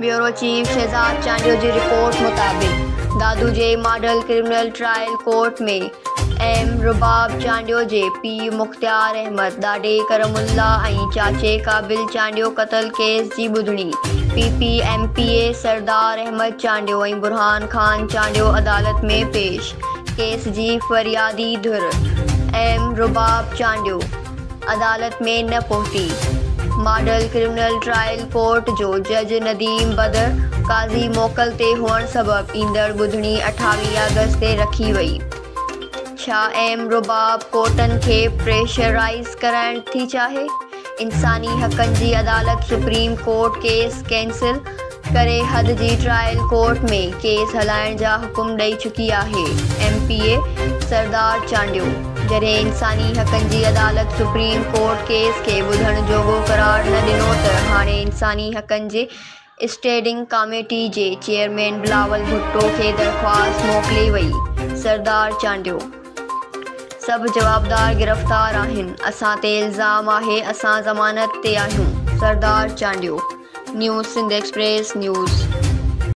Bureau chief Shahzad Chandio जी report मुताबिक़ दादू जे model criminal trial court में M रुबाब चांडियो जे पीउ मुख्तियार अहमद ॾाॾे करमुल्ला ऐं चाचे काबिल चांडियो क़त्ल केस जी ॿुधणी PPMPA सरदार अहमद चांडियो ऐं बुरहान खान चांडियो अदालत में पेश। केस जी फरियादी धुर एम रुबाब चांडियो अदालत में न पहुती। मॉडल क्रिमिनल ट्रायल कोर्ट जो जज नदीम बदर काज़ी मोकल ते हुअण सबबि ईंदड़ ॿुधणी 28 अगस्त ते रखी वई। छा एम रुबाब कोर्टनि खे प्रेशराइज़ कराइण थी चाहे? इंसानी हक़नि जी अदालत सुप्रीम कोर्ट केस कैंसिल करे हद जी ट्रायल कोर्ट में केस हलाइण जा हुकुम ॾेई चुकी आहे। MPA सरदार चांडियो जॾहिं इंसानी हक़नि जी अदालत सुप्रीम कोर्ट केस खे ॿुधण जोॻो करार न ॾिनो त हाणे इंसानी हक़नि जे स्टेंडिंग कमेटी जे चेयरमैन बिलावल भुट्टो खे दरख़्वास्त मोकिले वई। सरदार चांडियो सभु जवाबदार गिरफ़्तार आहिनि। असां ते इल्ज़ाम आहे असां ज़मानत ते आहियूं। Sardar Chandio news Sindh express news.